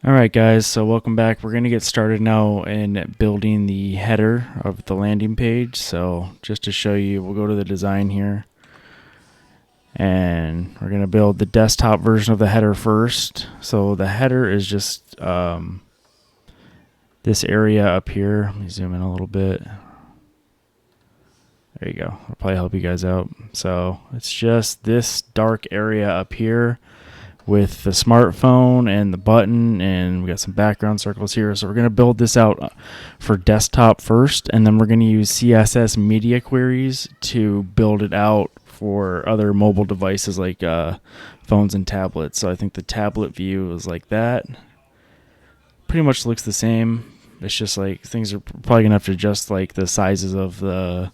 Alright guys, so welcome back. We're going to get started now in building the header of the landing page. So just to show you, we'll go to the design here. And we're going to build the desktop version of the header first. So the header is just this area up here. Let me zoom in a little bit. There you go. I'll probably help you guys out. So it's just this dark area up here with the smartphone and the button, and we got some background circles here. So we're going to build this out for desktop first, and then we're going to use CSS media queries to build it out for other mobile devices like phones and tablets. So I think the tablet view is like that. Pretty much looks the same. It's just like things are probably going to have to adjust like the sizes of the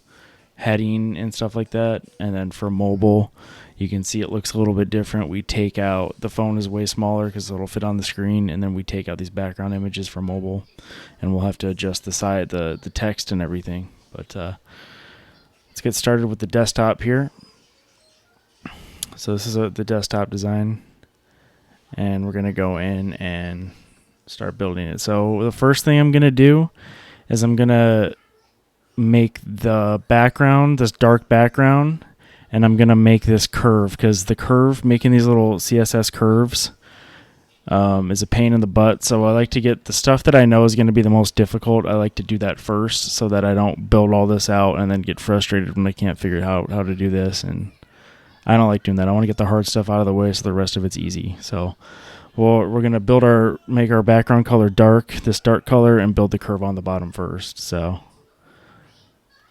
heading and stuff like that. And then for mobile, you can see it looks a little bit different. We take out, the phone is way smaller because it'll fit on the screen, and then we take out these background images for mobile, and we'll have to adjust the side, the text and everything. But let's get started with the desktop here. So this is the desktop design, and we're going to go in and start building it. So the first thing I'm going to do is I'm going to make the background, this dark background, and I'm going to make this curve, because the curve, making these little CSS curves is a pain in the butt. So I like to get the stuff that I know is going to be the most difficult. I like to do that first so that I don't build all this out and then get frustrated when I can't figure out how to do this. And I don't like doing that. I want to get the hard stuff out of the way so the rest of it's easy. So we're going to make our background color dark, this dark color, and build the curve on the bottom first. So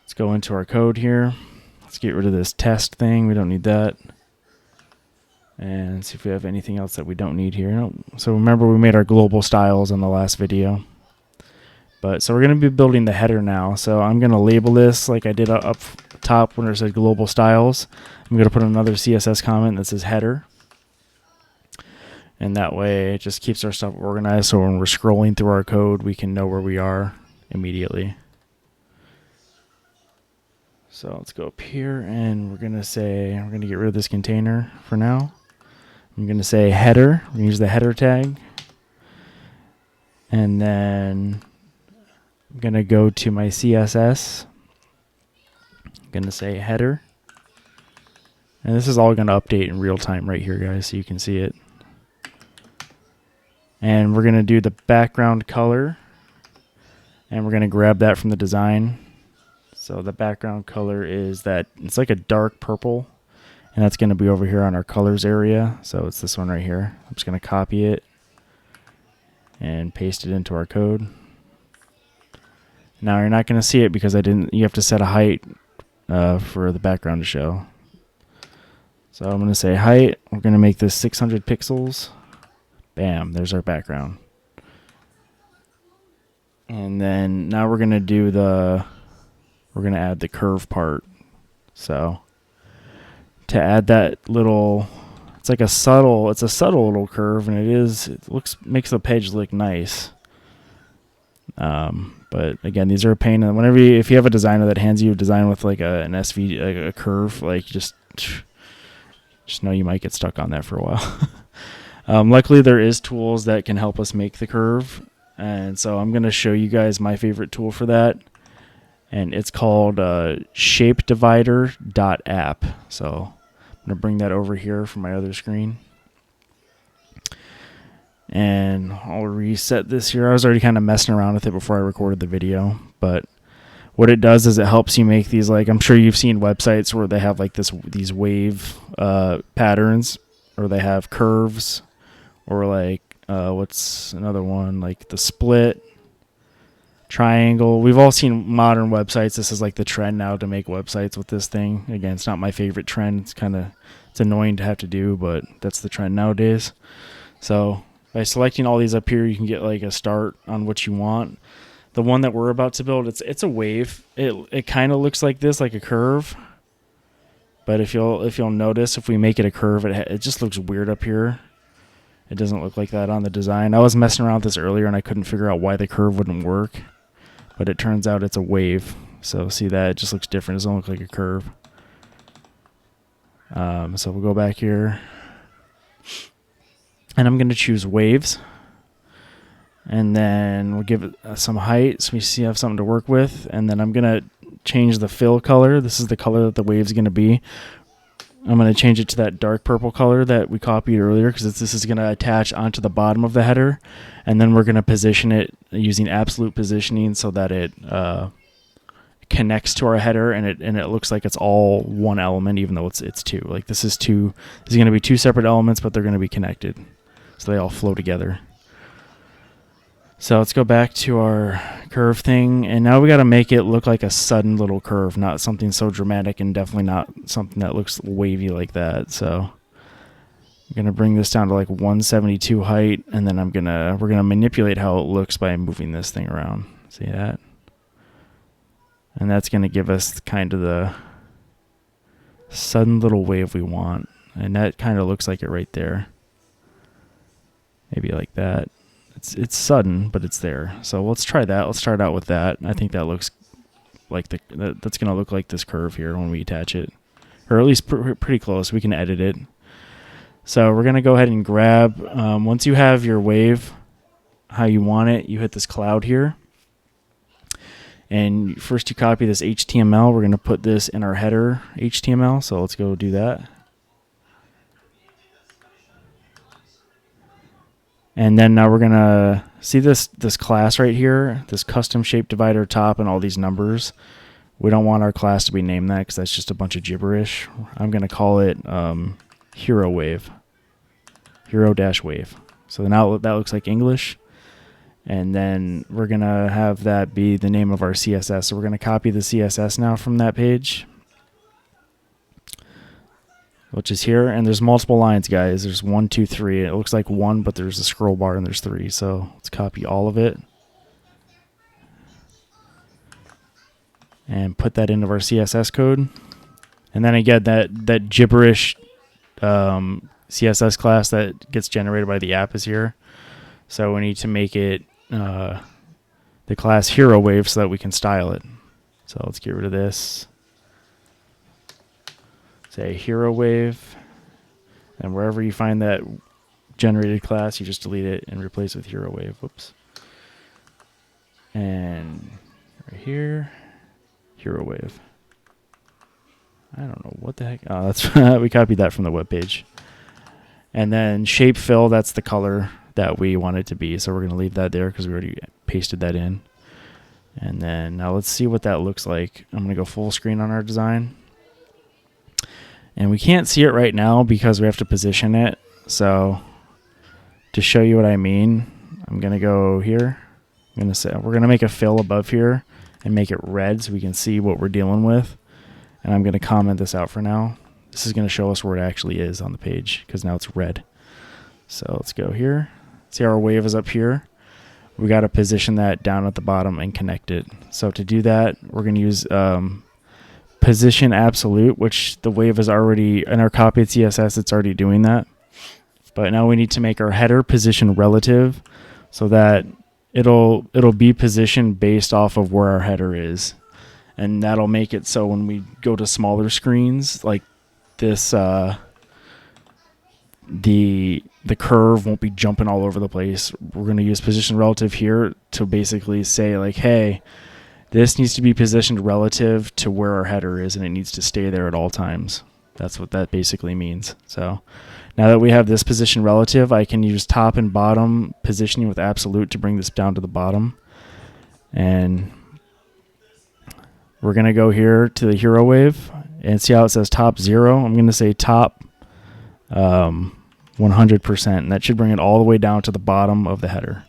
let's go into our code here. Let's get rid of this test thing. We don't need that. And see if we have anything else that we don't need here. Nope. So remember, we made our global styles in the last video. So we're going to be building the header now. So I'm going to label this like I did up top when it said global styles. I'm going to put another CSS comment that says header. And that way it just keeps our stuff organized, so when we're scrolling through our code, we can know where we are immediately. So let's go up here, and we're going to get rid of this container for now. I'm going to say header. We're going to use the header tag. And then I'm going to go to my CSS. I'm going to say header. And this is all going to update in real time right here, guys, so you can see it. And we're going to do the background color. And we're going to grab that from the design. So the background color is that, it's like a dark purple, and that's going to be over here on our colors area. So it's this one right here. I'm just going to copy it and paste it into our code. Now you're not going to see it because you have to set a height for the background to show. So I'm going to say height. We're going to make this 600 pixels. Bam, there's our background. And then now we're going to do we're going to add the curve part. So to add that little, it's a subtle little curve, and makes the page look nice. But again, these are a pain. And if you have a designer that hands you a design with like an SV, like a curve, like just know you might get stuck on that for a while. Luckily there is tools that can help us make the curve. And so I'm going to show you guys my favorite tool for that. And it's called shapedivider.app. So I'm going to bring that over here from my other screen. And I'll reset this here. I was already kind of messing around with it before I recorded the video. But what it does is it helps you make these, like, I'm sure you've seen websites where they have like these wave patterns, or they have curves, or like, what's another one? Like the split, triangle. We've all seen modern websites. This is like the trend now to make websites with this thing. Again, it's not my favorite trend. It's annoying to have to do, but that's the trend nowadays. So by selecting all these up here, you can get like a start on what you want. The one that we're about to build, it's a wave. It kind of looks like this, like a curve. But if you'll notice, if we make it a curve, it just looks weird up here. It doesn't look like that on the design. I was messing around with this earlier, and I couldn't figure out why the curve wouldn't work. But it turns out it's a wave. So see that? It just looks different. It doesn't look like a curve. So we'll go back here. And I'm going to choose waves. And then we'll give it some height so we have something to work with. And then I'm going to change the fill color. This is the color that the wave's going to be. I'm going to change it to that dark purple color that we copied earlier, because this is going to attach onto the bottom of the header. And then we're going to position it using absolute positioning so that it connects to our header, and it looks like it's all one element, even though it's two. Like this is going to be two separate elements, but they're going to be connected, so they all flow together. So let's go back to our curve thing, and now we got to make it look like a sudden little curve, not something so dramatic, and definitely not something that looks wavy like that. So I'm gonna bring this down to like 172 height, and then we're gonna manipulate how it looks by moving this thing around. See that? And that's gonna give us kind of the sudden little wave we want, and that kind of looks like it right there. Maybe like that. It's sudden, but it's there. So let's try that. Let's start out with that. I think that looks like that's going to look like this curve here when we attach it, or at least pretty close. We can edit it. So we're going to go ahead and grab, once you have your wave how you want it, you hit this cloud here. And first you copy this HTML. We're going to put this in our header HTML. So let's go do that. And then now we're going to see this class right here, this custom shape divider top and all these numbers. We don't want our class to be named that because that's just a bunch of gibberish. I'm going to call it hero wave, hero-wave. So now that looks like English. And then we're going to have that be the name of our CSS. So we're going to copy the CSS now from that page, which is here, and there's multiple lines, guys. There's 1, 2, 3. It looks like 1, but there's a scroll bar and there's 3. So let's copy all of it and put that into our CSS code. And then again, that gibberish CSS class that gets generated by the app is here. So we need to make it the class hero wave so that we can style it. So let's get rid of this. Say hero wave, and wherever you find that generated class, you just delete it and replace it with hero wave. Whoops. And right here, hero wave. I don't know what the heck. Oh, that's we copied that from the web page. And then shape fill, that's the color that we want it to be. So we're going to leave that there because we already pasted that in. And then now let's see what that looks like. I'm going to go full screen on our design. And we can't see it right now because we have to position it. So to show you what I mean, I'm going to go here. I'm going to say we're going to make a fill above here and make it red so we can see what we're dealing with. And I'm going to comment this out for now. This is going to show us where it actually is on the page because now it's red. So let's go here. See our wave is up here. We got to position that down at the bottom and connect it. So to do that, we're going to use position absolute, which the wave is already in our copied CSS. It's already doing that. But now we need to make our header position relative so that it'll be positioned based off of where our header is. And that'll make it so when we go to smaller screens like this, the curve won't be jumping all over the place. We're going to use position relative here to basically say like, hey, this needs to be positioned relative to where our header is, and it needs to stay there at all times. That's what that basically means. So now that we have this position relative, I can use top and bottom positioning with absolute to bring this down to the bottom. And we're going to go here to the hero wave and see how it says top 0. I'm going to say top 100%, and that should bring it all the way down to the bottom of the header.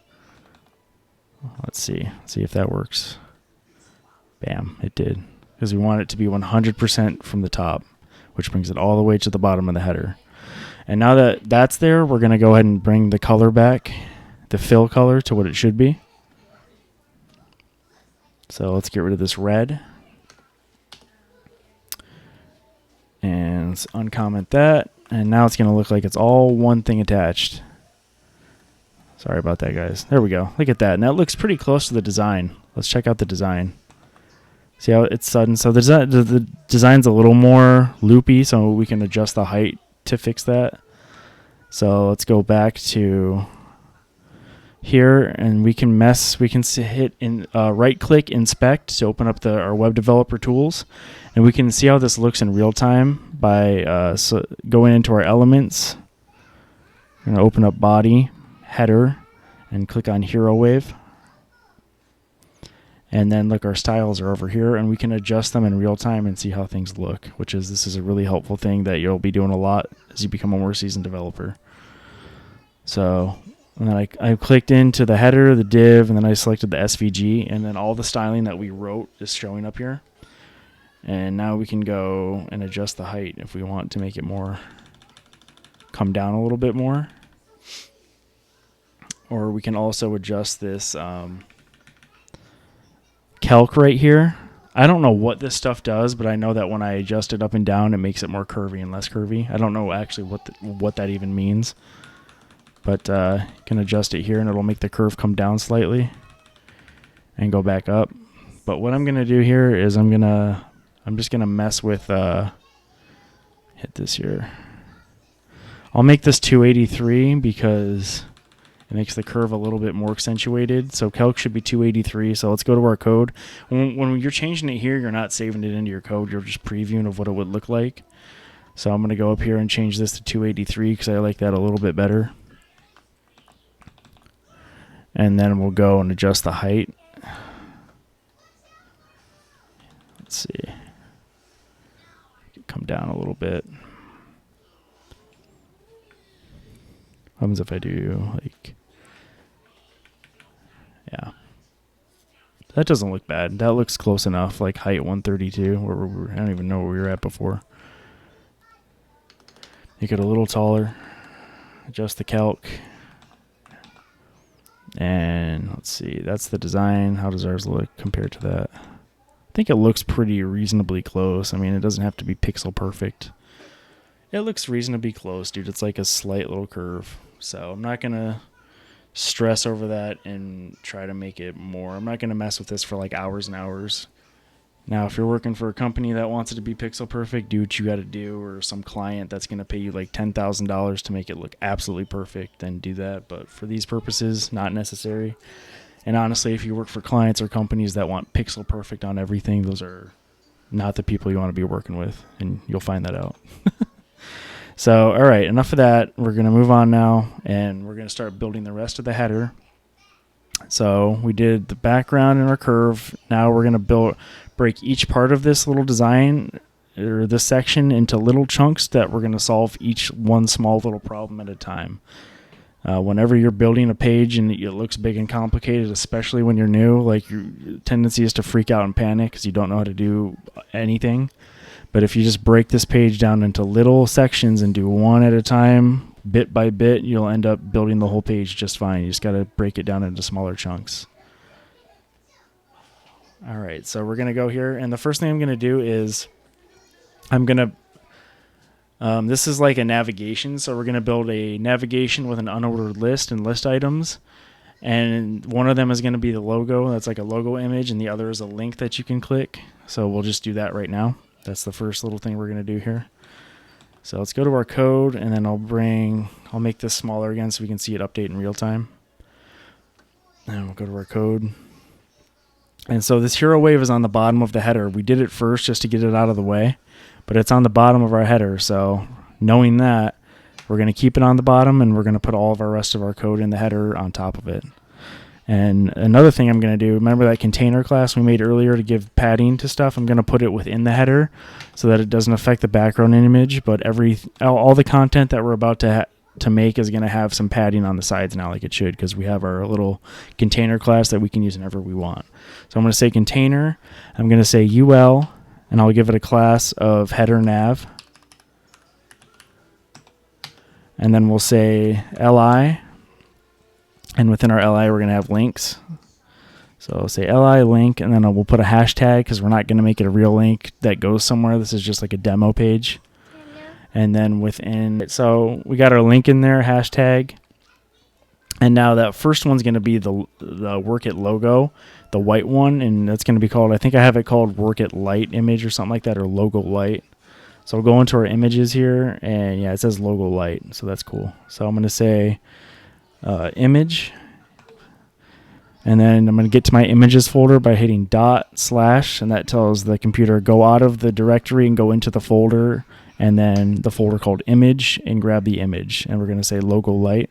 Let's see if that works. Bam, it did. Because we want it to be 100% from the top, which brings it all the way to the bottom of the header. And now that that's there, we're going to go ahead and bring the color back, the fill color, to what it should be. So let's get rid of this red. And let's uncomment that. And now it's going to look like it's all one thing attached. Sorry about that, guys. There we go. Look at that. And that looks pretty close to the design. Let's check out the design. See how it's sudden? So the design's a little more loopy, so we can adjust the height to fix that. So let's go back to here, and we can hit right click inspect to open up our web developer tools, and we can see how this looks in real time by going into our elements. I'm going to open up body, header, and click on hero wave. And then look, our styles are over here, and we can adjust them in real time and see how things look, this is a really helpful thing that you'll be doing a lot as you become a more seasoned developer. So, and then I clicked into the header, the div, and then I selected the SVG, and then all the styling that we wrote is showing up here. And now we can go and adjust the height if we want to make it come down a little bit more. Or we can also adjust this calc right here. I don't know what this stuff does, but I know that when I adjust it up and down, it makes it more curvy and less curvy. I don't know actually what that even means, but you can adjust it here, and it'll make the curve come down slightly and go back up. But what I'm gonna do here is I'm just gonna mess with hit this here. I'll make this 283 because it makes the curve a little bit more accentuated. So calc should be 283. So let's go to our code. When you're changing it here, you're not saving it into your code. You're just previewing of what it would look like. So I'm going to go up here and change this to 283 because I like that a little bit better. And then we'll go and adjust the height. Let's see. Come down a little bit. What happens if I do like... Yeah, that doesn't look bad. That looks close enough, like height 132, or I don't even know where we were at before. Make it a little taller, adjust the calc, and let's see, that's the design. How does ours look compared to that? I think it looks pretty reasonably close. I mean, it doesn't have to be pixel perfect. It looks reasonably close, dude. It's like a slight little curve. So I'm not going to stress over that and try to make it more. I'm not going to mess with this for like hours and hours. Now, if you're working for a company that wants it to be pixel perfect, do what you got to do, or some client that's going to pay you like $10,000 to make it look absolutely perfect, then do that. But for these purposes, not necessary. And honestly, if you work for clients or companies that want pixel perfect on everything, those are not the people you want to be working with, and you'll find that out. So, all right, enough of that. We're going to move on now, and we're going to start building the rest of the header. So we did the background and our curve. Now we're going to break each part of this little design or this section into little chunks that we're going to solve each one small little problem at a time. Whenever you're building a page and it looks big and complicated, especially when you're new, like your tendency is to freak out and panic because you don't know how to do anything. But if you just break this page down into little sections and do one at a time, bit by bit, you'll end up building the whole page just fine. You just got to break it down into smaller chunks. All right, so we're going to go here, and the first thing I'm going to do is this is like a navigation, so we're going to build a navigation with an unordered list and list items. And one of them is going to be the logo. That's like a logo image, and the other is a link that you can click. So we'll just do that right now. That's the first little thing we're going to do here. So let's go to our code, and then I'll make this smaller again so we can see it update in real time. And we'll go to our code. And so this hero wave is on the bottom of the header. We did it first just to get it out of the way, but it's on the bottom of our header. So knowing that, we're going to keep it on the bottom, and we're going to put all of our rest of our code in the header on top of it. And another thing I'm going to do, remember that container class we made earlier to give padding to stuff? I'm going to put it within the header so that it doesn't affect the background image, but all the content that we're about to make is going to have some padding on the sides now, like it should, because we have our little container class that we can use whenever we want. So I'm going to say container, I'm going to say UL, and I'll give it a class of header nav. And then we'll say li, and within our li we're going to have links. So I'll say li link, and then we'll put a hashtag because we're not going to make it a real link that goes somewhere. This is just like a demo page. And then within, so we got our link in there, hashtag. And now that first one's going to be the Workit logo, the white one, and that's going to be called, I think I have it called Workit Light image or something like that, or logo light. So we'll go into our images here, and yeah, it says logo light, so that's cool. So I'm going to say image, And then I'm going to get to my images folder by hitting /, and that tells the computer go out of the directory and go into the folder, and then the folder called image, and grab the image. And we're going to say logo light.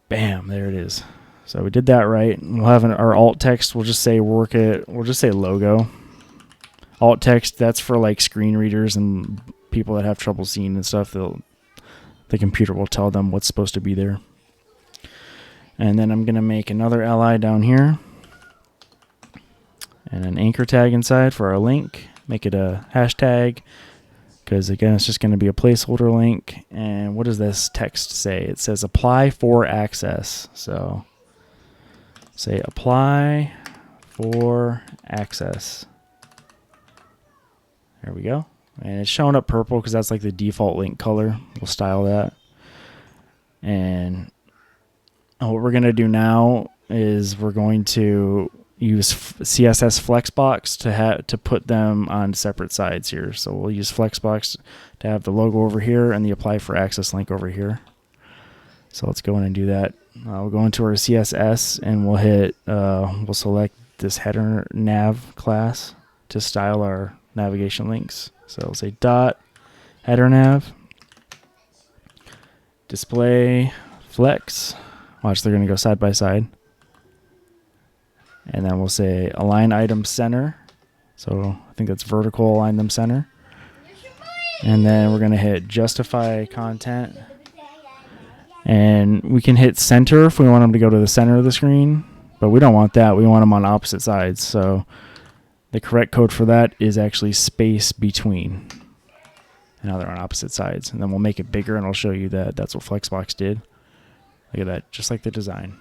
Bam, there it is. So we did that right. We'll have our alt text, we'll just say Workit, we'll just say logo. Alt text, that's for like screen readers and people that have trouble seeing and stuff. The computer will tell them what's supposed to be there. And then I'm going to make another li down here. And an anchor tag inside for our link. Make it a hashtag, because again, it's just going to be a placeholder link. And what does this text say? It says apply for access. So say apply for access. There we go. And it's showing up purple because that's like the default link color. We'll style that. And what we're going to do now is we're going to use CSS Flexbox to put them on separate sides here. So we'll use Flexbox to have the logo over here and the apply for access link over here. So let's go in and do that. We'll go into our CSS and we'll select this header nav class to style our navigation links. So we'll say header nav display flex. Watch, they're going to go side by side. And then we'll say align item center. So I think that's vertical, align them center. And then we're going to hit justify content. And we can hit center if we want them to go to the center of the screen. But we don't want that. We want them on opposite sides. So the correct code for that is actually space between. And now they're on opposite sides. And then we'll make it bigger and I'll show you that that's what Flexbox did. Look at that, just like the design.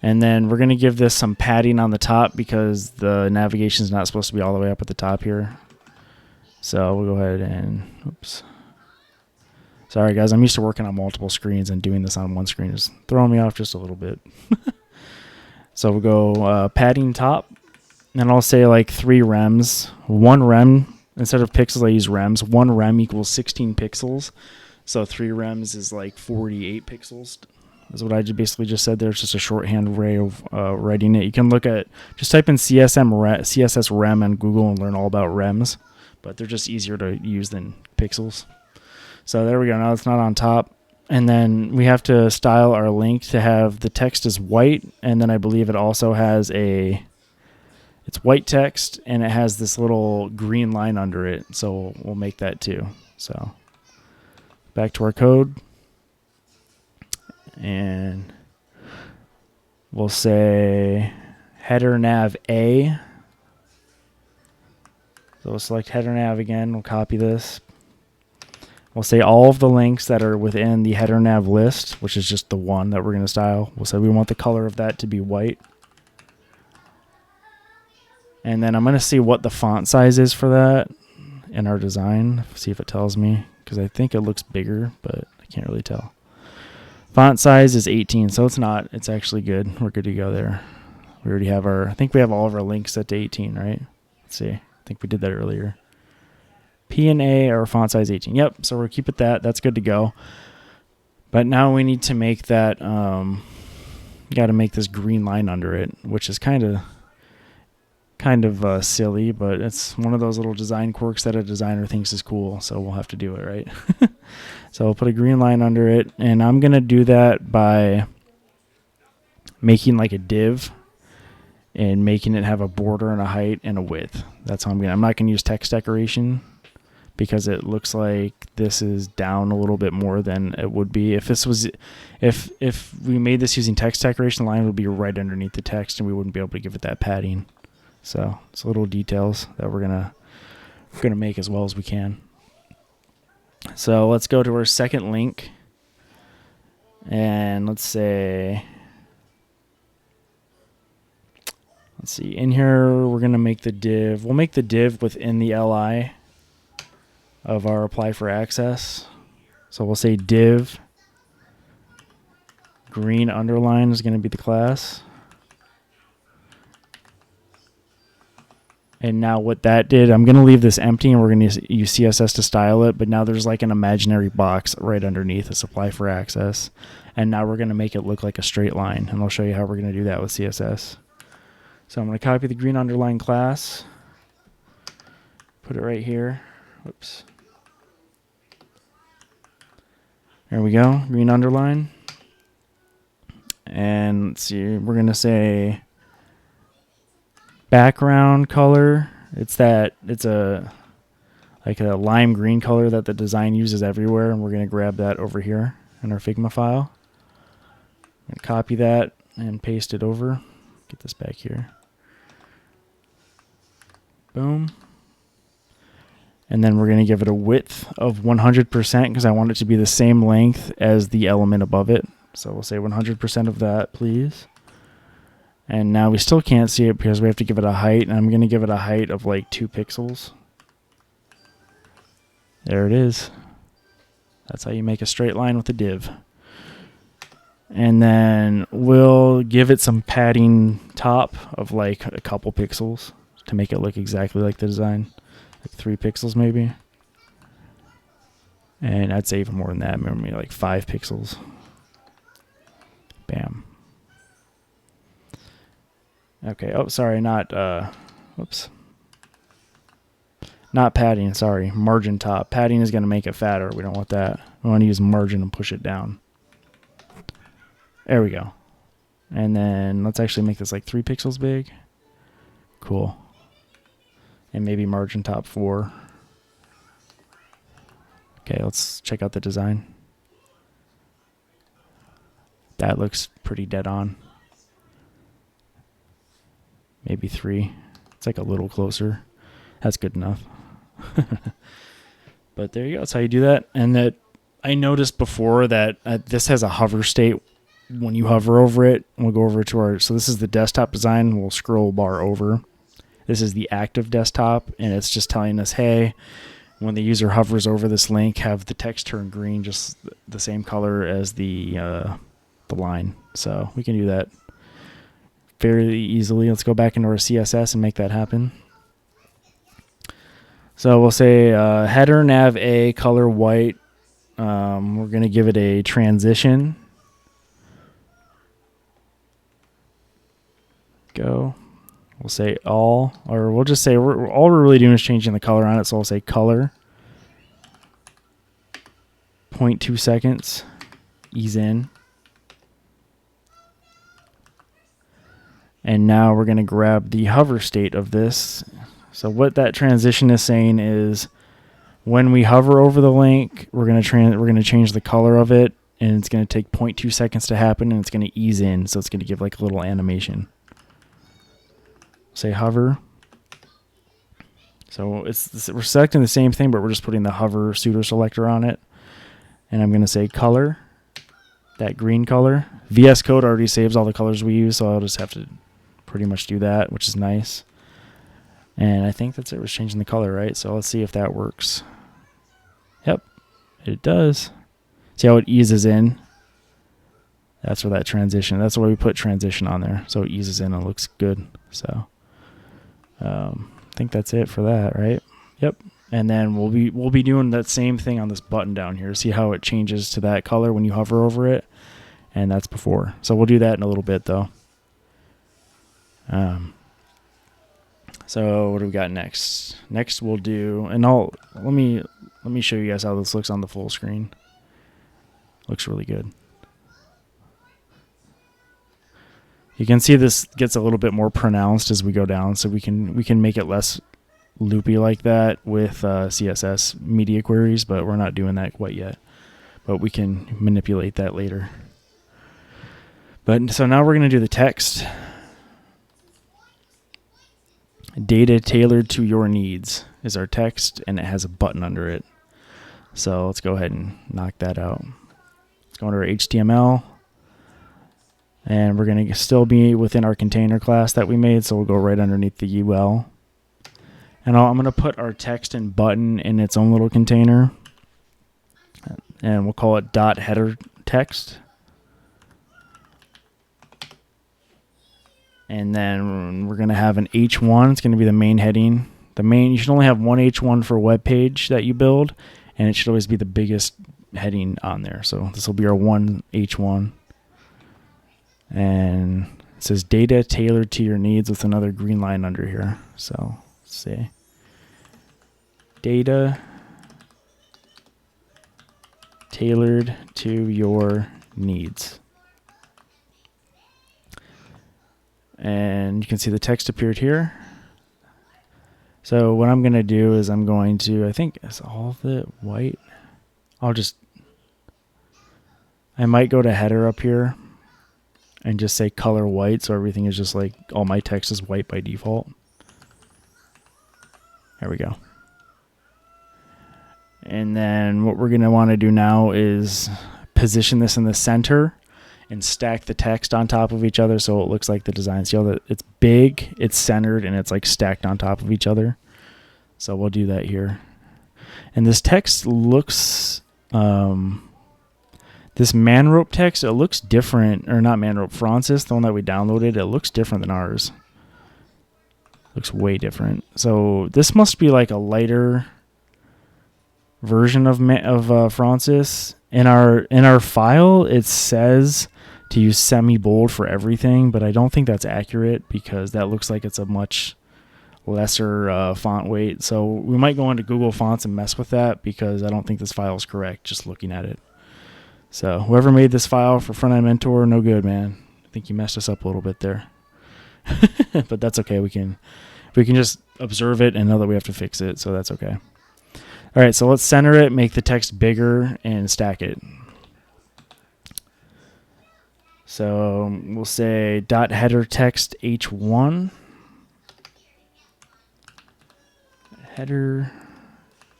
And then we're going to give this some padding on the top because the navigation is not supposed to be all the way up at the top here. So we'll go ahead and, oops. Sorry guys, I'm used to working on multiple screens, and doing this on one screen is throwing me off just a little bit. So we'll go padding top, and I'll say like 3 rems. 1 rem, instead of pixels I use rems. 1 rem equals 16 pixels. So 3 rems is like 48 pixels. That's what I basically just said there. It's just a shorthand way of writing it. You can look at, just type in CSS rem on Google and learn all about rems. But they're just easier to use than pixels. So there we go. Now it's not on top. And then we have to style our link to have the text is white. And then I believe it also has it's white text and it has this little green line under it. So we'll make that too. So back to our code. And we'll say header nav A. So we'll select header nav again. We'll copy this. We'll say all of the links that are within the header nav list, which is just the one that we're going to style. We'll say we want the color of that to be white. And then I'm going to see what the font size is for that in our design. See if it tells me, because I think it looks bigger, but I can't really tell. Font size is 18, so it's actually good. We're good to go there. We already have I think we have all of our links set to 18, right? Let's see. I think we did that earlier. P and A are font size 18. Yep, so we'll keep it that. That's good to go. But now we need to make that, got to make this green line under it, which is kind of silly, but it's one of those little design quirks that a designer thinks is cool, so we'll have to do it, right? So I'll put a green line under it, and I'm going to do that by making like a div and making it have a border and a height and a width. That's how I'm not going to use text decoration because it looks like this is down a little bit more than it would be. If we made this using text decoration, the line would be right underneath the text and we wouldn't be able to give it that padding. So it's little details that we're gonna make as well as we can. So let's go to our second link, and let's see, in here we're gonna make the div. We'll make the div within the li of our apply for access. So we'll say div green underline is gonna be the class. And now what that did, I'm going to leave this empty and we're going to use CSS to style it, but now there's like an imaginary box right underneath this apply for access. And now we're going to make it look like a straight line, and I'll show you how we're going to do that with CSS. So I'm going to copy the green underline class, put it right here. Whoops. There we go, green underline. And let's see, we're going to say background color. It's a like a lime green color that the design uses everywhere, and we're going to grab that over here in our Figma file. I'm going to copy that and paste it over. Get this back here. Boom. And then we're going to give it a width of 100% because I want it to be the same length as the element above it. So we'll say 100% of that, please. And now we still can't see it because we have to give it a height, and I'm going to give it a height of like 2 pixels. There it is. That's how you make a straight line with a div. And then we'll give it some padding top of like a couple pixels to make it look exactly like the design. Like 3 pixels maybe. And I'd say even more than that, maybe like 5 pixels. Bam. Okay, oh sorry, not whoops. Not padding, sorry, margin top. Padding is going to make it fatter. We don't want that. We want to use margin and push it down. There we go. And then let's actually make this like 3 pixels big. Cool. And maybe margin top 4. Okay, let's check out the design. That looks pretty dead on. Maybe 3. It's like a little closer. That's good enough. But there you go. That's how you do that. And that I noticed before that this has a hover state when you hover over it. We'll go over to our, so this is the desktop design. We'll scroll bar over. This is the active desktop, and it's just telling us, hey, when the user hovers over this link, have the text turn green, just the same color as the line. So we can do that fairly easily. Let's go back into our CSS and make that happen. So we'll say header nav A color white. We're going to give it a transition. Go. We'll say all, or we'll just say all we're really doing is changing the color on it. So we'll say color. 0.2 seconds. Ease in. And now we're going to grab the hover state of this. So what that transition is saying is when we hover over the link, we're going to change the color of it, and it's going to take 0.2 seconds to happen, and it's going to ease in. So it's going to give like a little animation. Say hover. So we're selecting the same thing, but we're just putting the hover pseudo selector on it. And I'm going to say color, that green color. VS Code already saves all the colors we use, so I'll just have to pretty much do that, which is nice. And I think that's it. We're changing the color, right? So let's see if that works. Yep, it does. See how it eases in? That's where that transition, that's why we put transition on there. So it eases in and looks good. So I think that's it for that, right? Yep. And then we'll be doing that same thing on this button down here. See how it changes to that color when you hover over it? And that's before. So we'll do that in a little bit though. So what do we got next? Next we'll do, and let me show you guys how this looks on the full screen. Looks really good. You can see this gets a little bit more pronounced as we go down, so we can make it less loopy like that with CSS media queries, but we're not doing that quite yet. But we can manipulate that later. But so now we're going to do the text. Data tailored to your needs is our text, and it has a button under it. So let's go ahead and knock that out. Let's go into our HTML, and we're going to still be within our container class that we made, so we'll go right underneath the UL. And I'm going to put our text and button in its own little container, and we'll call it .header text. And then we're going to have an H1. It's going to be the main heading. You should only have one H1 for a web page that you build, and it should always be the biggest heading on there. So this will be our one H1. And it says data tailored to your needs with another green line under here. So let's see. Data tailored to your needs. And you can see the text appeared here. So what I'm going to do is I'm going to, I think, is all of it white? I might go to header up here and just say color white, so everything is just like, all my text is white by default. There we go. And then what we're going to want to do now is position this in the center and stack the text on top of each other so it looks like the design. See how that it's big, it's centered, and it's like stacked on top of each other. So we'll do that here. And this text looks, this Manrope text, it looks different, or not Manrope, Francis, the one that we downloaded, it looks different than ours. Looks way different. So this must be like a lighter version of Francis. In our file, it says to use semi-bold for everything, but I don't think that's accurate because that looks like it's a much lesser font weight. So we might go into Google Fonts and mess with that because I don't think this file is correct just looking at it. So whoever made this file for Front End Mentor, no good, man. I think you messed us up a little bit there. But that's okay. We can just observe it and know that we have to fix it, so that's okay. All right, so let's center it, make the text bigger, and stack it. So we'll say dot header text H1. Header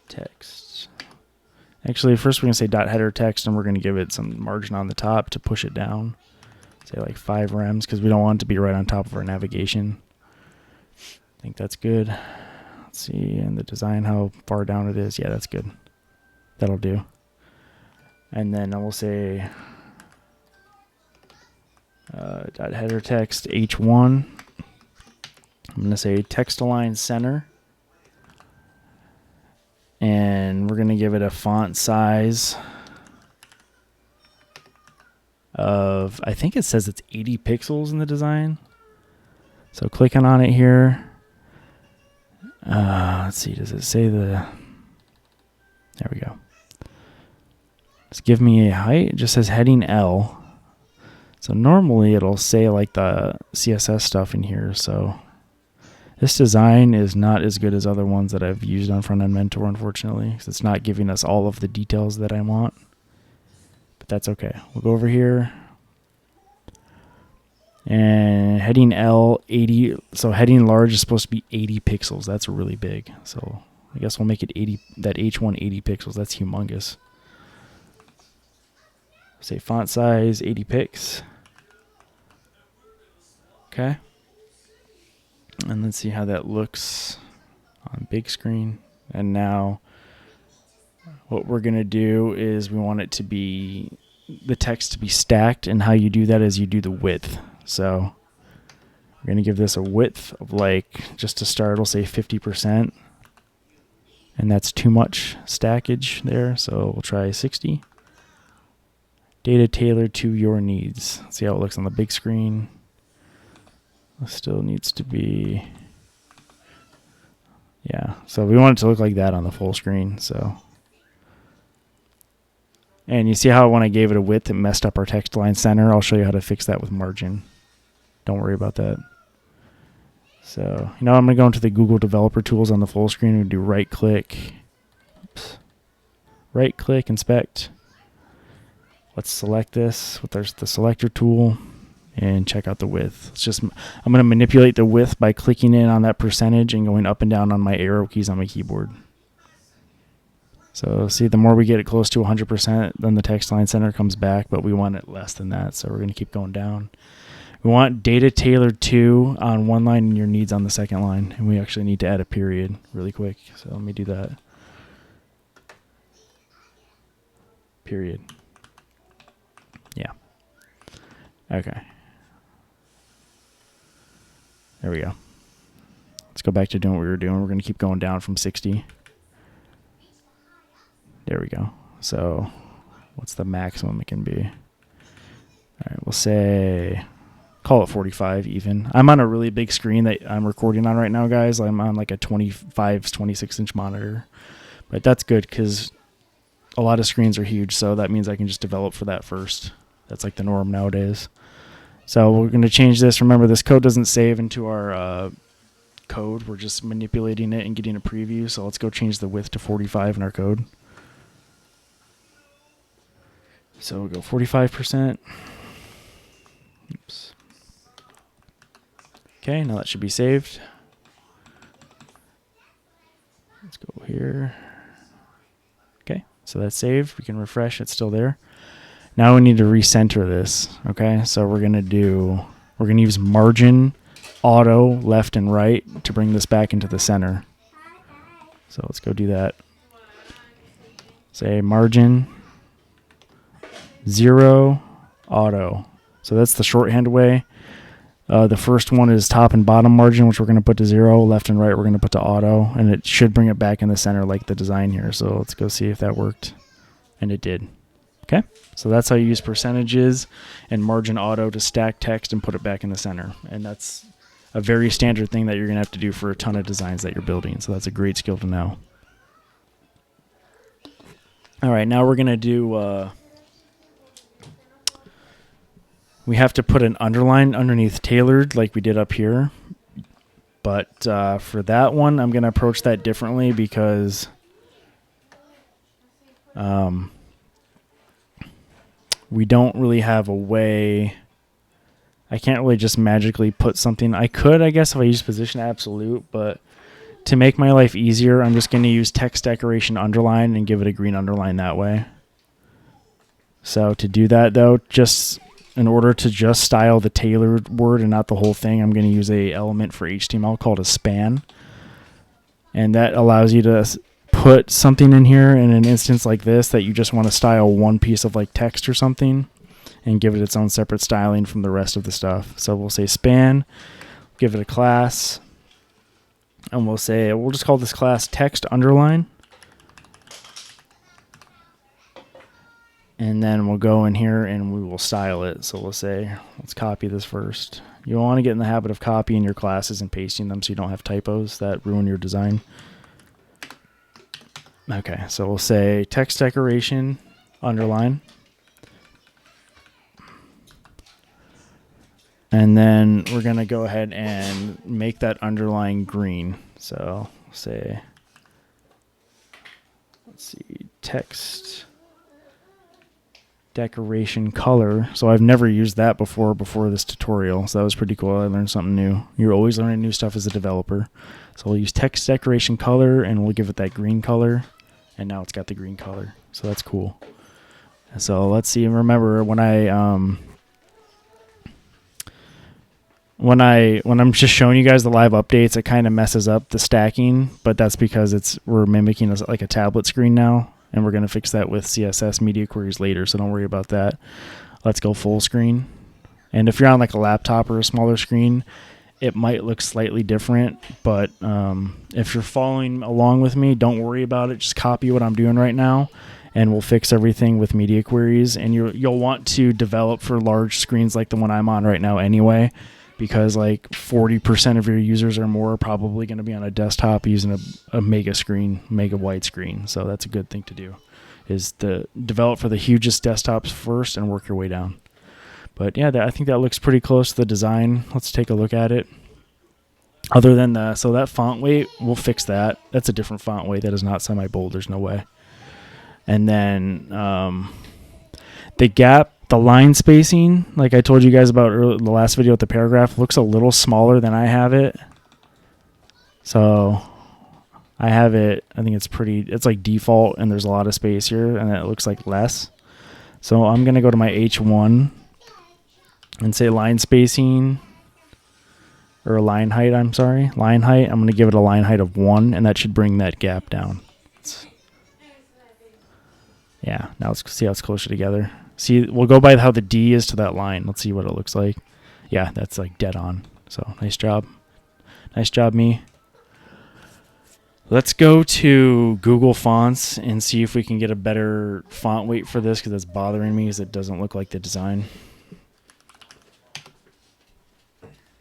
text. Actually, first we're going to say dot header text, and we're going to give it some margin on the top to push it down. Say like 5 rems, because we don't want it to be right on top of our navigation. I think that's good. Let's see, and the design, how far down it is. Yeah, that's good. That'll do. And then I will say dot header text H1. I'm going to say text align center. And we're going to give it a font size of, I think it says it's 80 pixels in the design. So clicking on it here. Let's see, does it say the, there we go. Just give me a height. It just says heading L. So normally it'll say like the CSS stuff in here. So this design is not as good as other ones that I've used on Front End Mentor, unfortunately, because it's not giving us all of the details that I want. But that's okay. We'll go over here. And heading L, 80. So heading large is supposed to be 80 pixels. That's really big. So I guess we'll make it 80. That H1 80 pixels. That's humongous. Say font size 80 pix. Okay. And let's see how that looks on big screen. And now what we're going to do is we want it to be, the text to be stacked. And how you do that is you do the width. So we're going to give this a width of, like, just to start, we'll say 50%. And that's too much stackage there. So we'll try 60. Data tailored to your needs. Let's see how it looks on the big screen. It still needs to be, yeah. So we want it to look like that on the full screen. So, and you see how when I gave it a width, it messed up our text line center. I'll show you how to fix that with margin. Don't worry about that. So, I'm going to go into the Google Developer Tools on the full screen and do right click. Oops. Right click, inspect. Let's select this with the selector tool and check out the width. It's just, I'm going to manipulate the width by clicking in on that percentage and going up and down on my arrow keys on my keyboard. So see, the more we get it close to 100%, then the text line center comes back, but we want it less than that. So we're going to keep going down. We want data tailored to on one line and your needs on the second line. And we actually need to add a period really quick. So let me do that. Period. Yeah. Okay. There we go. Let's go back to doing what we were doing. We're going to keep going down from 60. There we go. So what's the maximum it can be? All right, we'll say, call it 45 even. I'm on a really big screen that I'm recording on right now, guys. I'm on like a 26-inch monitor. But that's good because a lot of screens are huge, so that means I can just develop for that first. That's like the norm nowadays. So we're going to change this. Remember, this code doesn't save into our code. We're just manipulating it and getting a preview. So let's go change the width to 45 in our code. So we'll go 45%. Oops. Okay, now that should be saved. Let's go here. Okay, so that's saved. We can refresh. It's still there. Now we need to recenter this. Okay, so we're going to use margin auto left and right to bring this back into the center. So let's go do that. Say margin 0 auto. So that's the shorthand way. The first one is top and bottom margin, which we're going to put to 0. Left and right we're going to put to auto, and it should bring it back in the center like the design here. So let's go see if that worked. And it did. Okay, so that's how you use percentages and margin auto to stack text and put it back in the center. And that's a very standard thing that you're going to have to do for a ton of designs that you're building. So that's a great skill to know. All right, now we're going to do... we have to put an underline underneath tailored like we did up here. But for that one, I'm going to approach that differently because we don't really have a way. I can't really just magically put something. I could, I guess, if I use position absolute, but to make my life easier, I'm just going to use text decoration underline and give it a green underline that way. So to do that, though, just in order to just style the tailored word and not the whole thing, I'm going to use a element for HTML called a span. And that allows you to put something in here in an instance like this that you just want to style one piece of like text or something and give it its own separate styling from the rest of the stuff. So we'll say span, give it a class, and we'll just call this class text underline. And then we'll go in here and we will style it. So we'll say, let's copy this first. You want to get in the habit of copying your classes and pasting them so you don't have typos that ruin your design. Okay, so we'll say text decoration underline. And then we're going to go ahead and make that underline green. So we'll say, let's see, text decoration color. So I've never used that before this tutorial, so that was pretty cool. I learned something new. You're always learning new stuff as a developer. So we'll use text decoration color and we'll give it that green color, and now it's got the green color, so that's cool. So let's see. Remember when I'm just showing you guys the live updates, it kind of messes up the stacking, but that's because we're mimicking like a tablet screen now. And we're going to fix that with CSS media queries later, so don't worry about that. Let's go full screen. And if you're on like a laptop or a smaller screen, it might look slightly different. But if you're following along with me, don't worry about it. Just copy what I'm doing right now, and we'll fix everything with media queries. And you'll want to develop for large screens like the one I'm on right now anyway, because like 40% of your users or more are probably going to be on a desktop using a mega wide screen. So that's a good thing to do, is to develop for the hugest desktops first and work your way down. But yeah, I think that looks pretty close to the design. Let's take a look at it. Other than that, so that font weight, we'll fix that. That's a different font weight. That is not semi-bold. There's no way. And then the gap, the line spacing, like I told you guys about the last video with the paragraph, looks a little smaller than I have it. So I have it, I think it's like default, and there's a lot of space here, and it looks like less. So I'm going to go to my H1 and say line spacing, or line height, I'm sorry. Line height, I'm going to give it a line height of 1, and that should bring that gap down. Yeah, now let's see how it's closer together. See, we'll go by how the D is to that line. Let's see what it looks like. Yeah, that's like dead on. So nice job. Nice job, me. Let's go to Google Fonts and see if we can get a better font weight for this, because it's bothering me because it doesn't look like the design.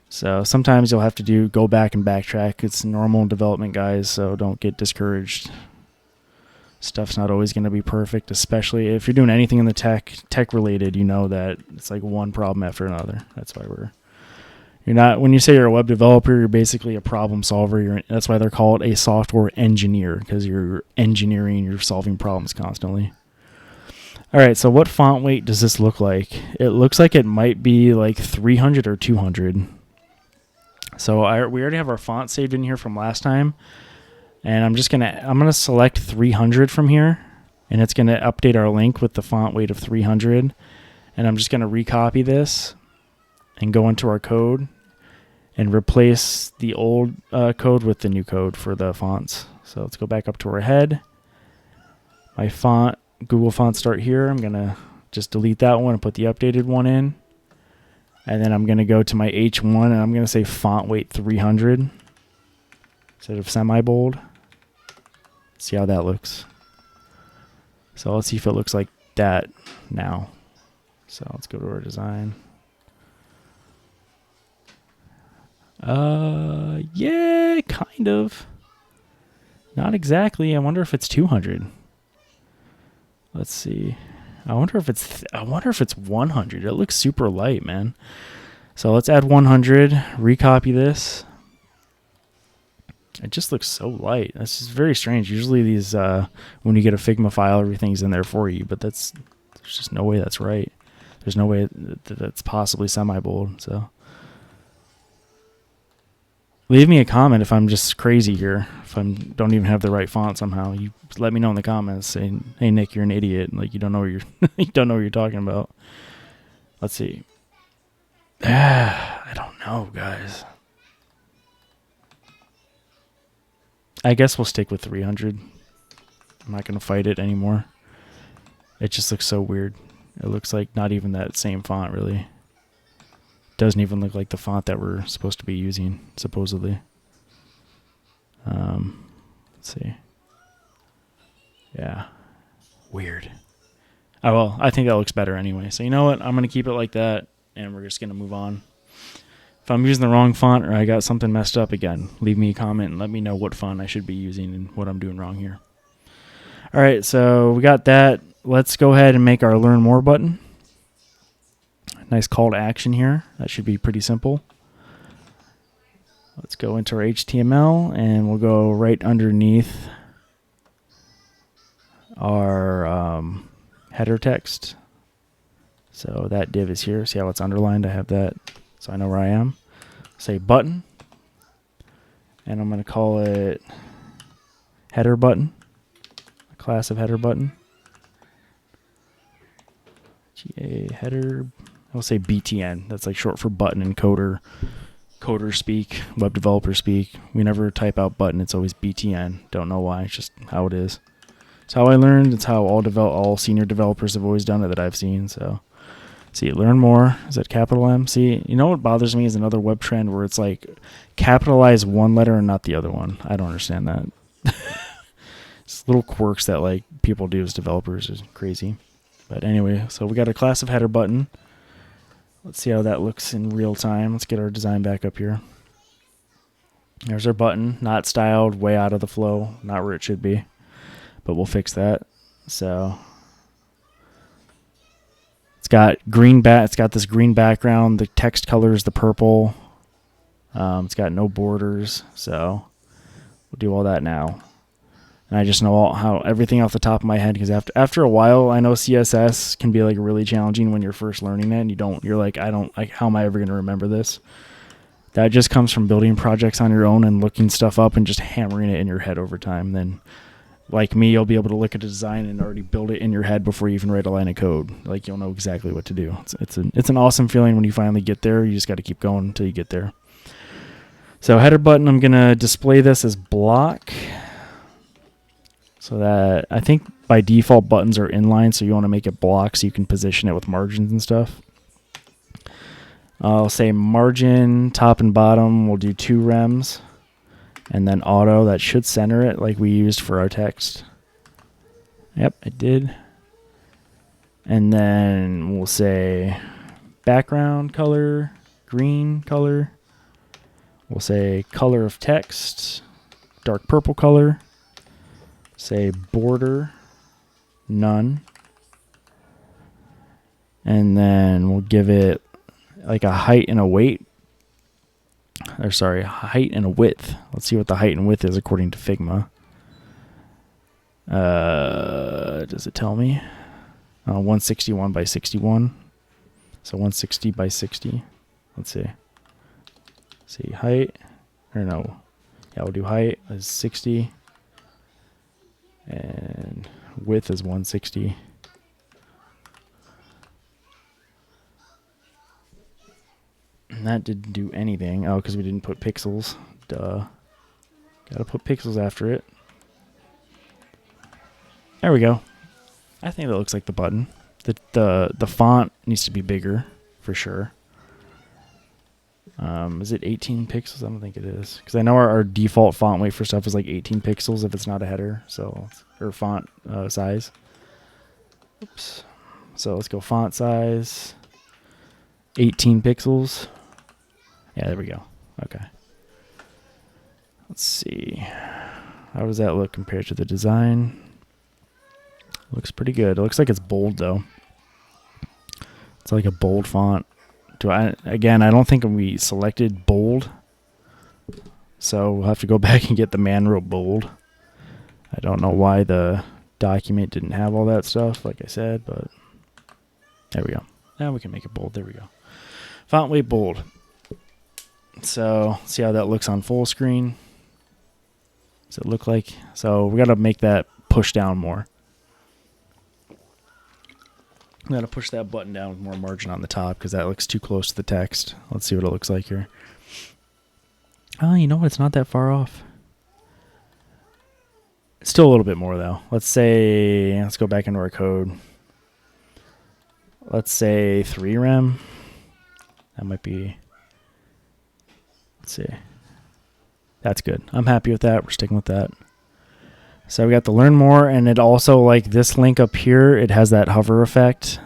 So sometimes you'll have to go back and backtrack. It's normal in development, guys, so don't get discouraged. Stuff's not always going to be perfect, especially if you're doing anything in the tech related. You know that it's like one problem after another. That's why you're not, when you say you're a web developer, you're basically a problem solver. That's why they're called a software engineer, because you're engineering, you're solving problems constantly. All right, so what font weight does this look like? It looks like it might be like 300 or 200. So we already have our font saved in here from last time, and I'm gonna select 300 from here, and it's gonna update our link with the font weight of 300, and I'm just gonna recopy this and go into our code and replace the old code with the new code for the fonts. So let's go back up to our head. My font, Google Font Start here. I'm gonna just delete that one and put the updated one in. And then I'm going to go to my H1 and I'm going to say font weight 300 instead of semi-bold. See how that looks. So let's see if it looks like that now. So let's go to our design. Yeah, kind of. Not exactly. I wonder if it's 200. Let's see. I wonder if it's 100. It looks super light, man. So let's add 100, recopy this. It just looks so light. This is very strange. Usually these, when you get a Figma file, everything's in there for you, but there's just no way that's right. There's no way that's possibly semi-bold. So leave me a comment if I'm just crazy here. If I don't even have the right font somehow, you let me know in the comments. Say, "Hey Nick, you're an idiot. Like you don't know what you're you don't know what you're talking about." Let's see. I don't know, guys. I guess we'll stick with 300. I'm not gonna fight it anymore. It just looks so weird. It looks like not even that same font, really. Doesn't even look like the font that we're supposed to be using, supposedly. Let's see. Yeah. Weird. Oh, well, I think that looks better anyway. So you know what? I'm going to keep it like that, and we're just going to move on. If I'm using the wrong font or I got something messed up again, leave me a comment and let me know what font I should be using and what I'm doing wrong here. All right, so we got that. Let's go ahead and make our Learn More button. Nice call to action here. That should be pretty simple. Let's go into our HTML and we'll go right underneath our header text. So that div is here. See how it's underlined? I have that so I know where I am. Say button. And I'm going to call it header button. A class of header button. GA header. I'll say BTN. That's like short for button in coder speak, web developer speak. We never type out button. It's always BTN. Don't know why. It's just how it is. It's how I learned. It's how all senior developers have always done it that I've seen. So, see, Learn More. Is that capital M? See, you know what bothers me is another web trend where it's like capitalize one letter and not the other one. I don't understand that. It's little quirks that like people do as developers is crazy. But anyway, so we got a class of header button. Let's see how that looks in real time. Let's get our design back up here. There's our button, not styled, way out of the flow, not where it should be, but we'll fix that. So it's got this green background. The text color is the purple. It's got no borders, so we'll do all that now. And I just know how everything off the top of my head, because after a while, I know CSS can be like really challenging when you're first learning it, and you're like, how am I ever going to remember this? That just comes from building projects on your own and looking stuff up and just hammering it in your head over time. Then, like me, you'll be able to look at a design and already build it in your head before you even write a line of code. Like you'll know exactly what to do. It's an awesome feeling when you finally get there. You just got to keep going until you get there. So header button, I'm going to display this as block. So that, I think by default buttons are inline, so you want to make it block so you can position it with margins and stuff. I'll say margin, top and bottom, we'll do 2 rems. And then auto, that should center it like we used for our text. Yep, it did. And then we'll say background color, green color. We'll say color of text, dark purple color. Say border, none. And then we'll give it like a height and a weight. Or sorry, height and a width. Let's see what the height and width is according to Figma. Does it tell me? 161 by 61. So 160 by 60. Let's see. See height. Or no. Yeah, we'll do height as 60. And width is 160. And that didn't do anything. Oh, because we didn't put pixels. Duh. Gotta put pixels after it. There we go. I think that looks like the button. The font needs to be bigger, for sure. Is it 18 pixels? I don't think it is. Because I know our default font weight for stuff is like 18 pixels if it's not a header. So, or font size. Oops. So let's go font size. 18 pixels. Yeah, there we go. Okay. Let's see. How does that look compared to the design? Looks pretty good. It looks like it's bold though. It's like a bold font. Again, I don't think we selected bold. So we'll have to go back and get the manual bold. I don't know why the document didn't have all that stuff, like I said, but there we go. Now we can make it bold. There we go. Font weight bold. So see how that looks on full screen. Does it look like? So we got to make that push down more. I'm going to push that button down with more margin on the top because that looks too close to the text. Let's see what it looks like here. Oh, you know what? It's not that far off. It's still a little bit more though. Let's go back into our code. Let's say 3 rem. That might be, let's see. That's good. I'm happy with that. We're sticking with that. So we got to learn more, and it also, like this link up here, it has that hover effect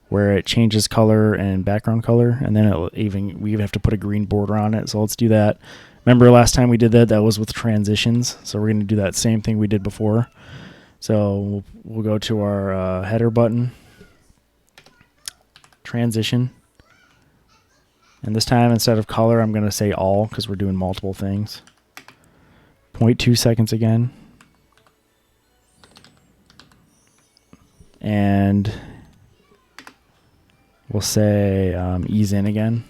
where it changes color and background color, and then we even have to put a green border on it. So let's do that. Remember last time we did that was with transitions. So we're going to do that same thing we did before. So we'll go to our header button, transition. And this time, instead of color, I'm going to say all because we're doing multiple things. 0.2 seconds again. And we'll say ease in again.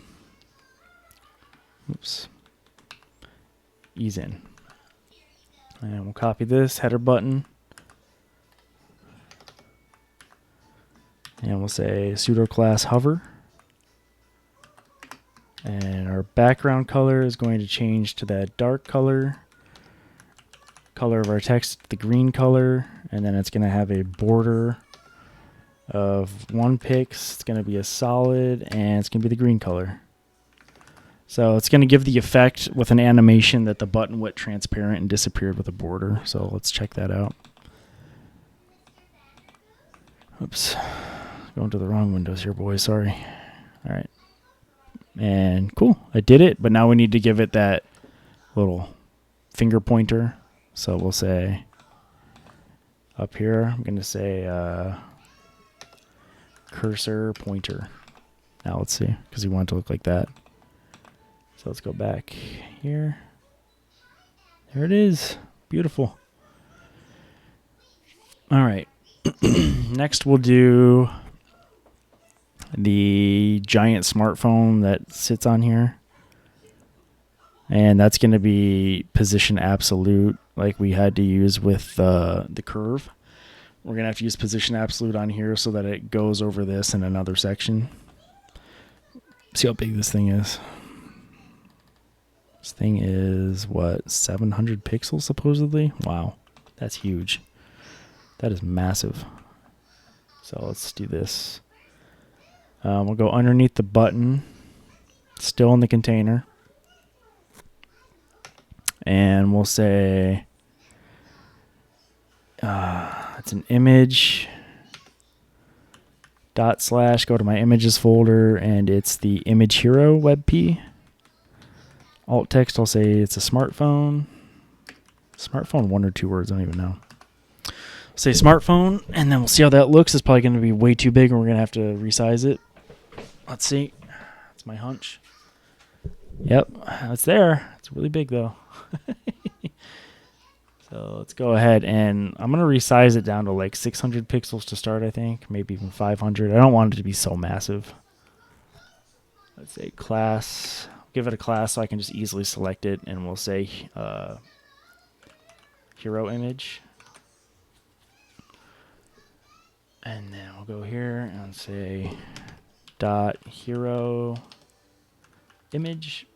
Oops. Ease in. And we'll copy this header button. And we'll say pseudo class hover. And our background color is going to change to that dark color. Color of our text, the green color. And then it's going to have a border of 1 pix. It's going to be a solid, and it's going to be the green color. So it's going to give the effect with an animation that the button went transparent and disappeared with a border. So let's check that out. Oops. Going to the wrong windows here, boys. Sorry. All right. And cool. I did it, but now we need to give it that little finger pointer. So we'll say up here, I'm going to say cursor pointer. Now let's see, because we want it to look like that. So let's go back here. There it is. Beautiful. All right. Next we'll do the giant smartphone that sits on here. And that's going to be position absolute like we had to use with the curve. We're going to have to use position absolute on here so that it goes over this in another section. See how big this thing is. This thing is, what, 700 pixels supposedly? Wow, that's huge. That is massive. So let's do this. We'll go underneath the button. still in the container. And we'll say it's an image / go to my images folder, and it's the image hero WebP. Alt text, I'll say it's a smartphone. Smartphone, 1 or 2 words, I don't even know. Say smartphone, and then we'll see how that looks. It's probably going to be way too big, and we're going to have to resize it. Let's see. That's my hunch. Yep, it's there. It's really big, though. So let's go ahead, and I'm going to resize it down to like 600 pixels to start, I think. Maybe even 500. I don't want it to be so massive. Let's say class. Give it a class so I can just easily select it, and we'll say hero image. And then we'll go here and say dot hero image.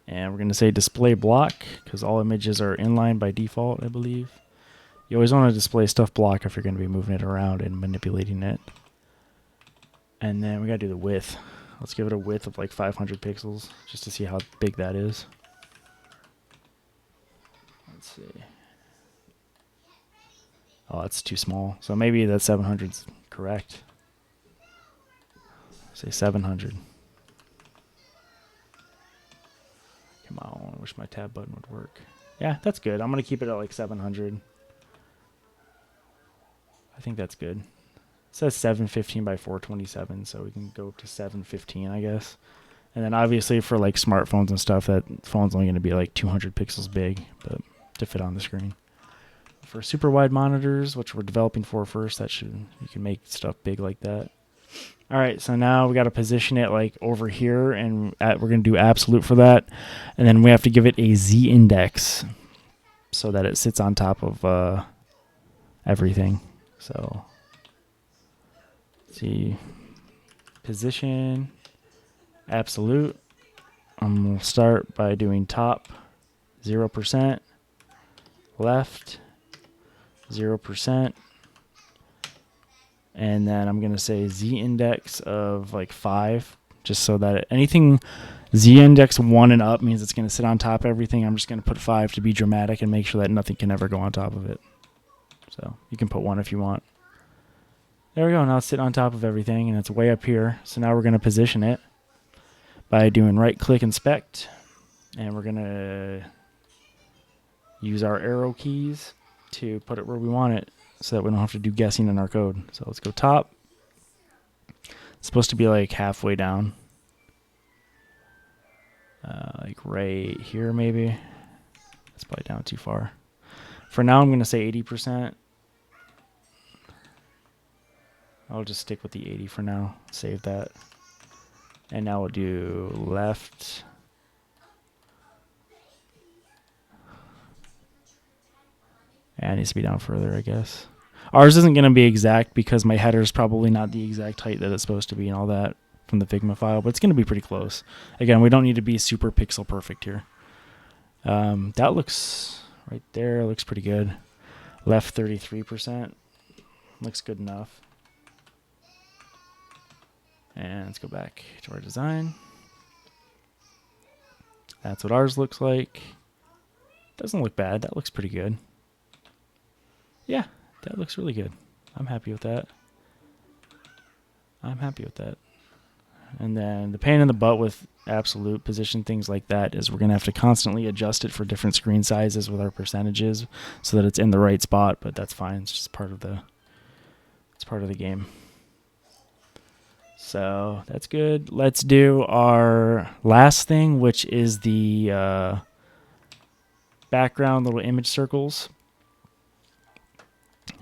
And we're going to say display block, because all images are inline by default, I believe. You always want to display stuff block if you're going to be moving it around and manipulating it. And then we got to do the width. Let's give it a width of like 500 pixels just to see how big that is. Let's see. Oh, that's too small. So maybe that 700's correct. Say 700. Come on, I wish my tab button would work. Yeah, that's good. I'm going to keep it at like 700. I think that's good. It says 715 by 427, so we can go up to 715, I guess. And then obviously for like smartphones and stuff, that phone's only going to be like 200 pixels big, but to fit on the screen. For super wide monitors, which we're developing for first, you can make stuff big like that. All right, so now we got to position it like over here, and we're going to do absolute for that. And then we have to give it a Z index so that it sits on top of everything. So let's see, position, absolute. We'll start by doing top 0%, left 0%. And then I'm going to say Z index of like 5, just so that anything Z index 1 and up means it's going to sit on top of everything. I'm just going to put 5 to be dramatic and make sure that nothing can ever go on top of it. So you can put 1 if you want. There we go. Now it's sitting on top of everything, and it's way up here. So now we're going to position it by doing right-click inspect, and we're going to use our arrow keys to put it where we want it, so that we don't have to do guessing in our code. So let's go top. It's supposed to be like halfway down. Like right here maybe. That's probably down too far. For now I'm going to say 80%. I'll just stick with the 80 for now. Save that. And now we'll do left. And it needs to be down further, I guess. Ours isn't going to be exact because my header is probably not the exact height that it's supposed to be and all that from the Figma file, but it's going to be pretty close. Again, we don't need to be super pixel perfect here. That looks right there. Looks pretty good. Left 33%. Looks good enough. And let's go back to our design. That's what ours looks like. Doesn't look bad. That looks pretty good. Yeah, that looks really good. I'm happy with that. I'm happy with that. And then the pain in the butt with absolute position, things like that, is we're going to have to constantly adjust it for different screen sizes with our percentages so that it's in the right spot, but that's fine. It's just part of the game. So that's good. Let's do our last thing, which is the background little image circles.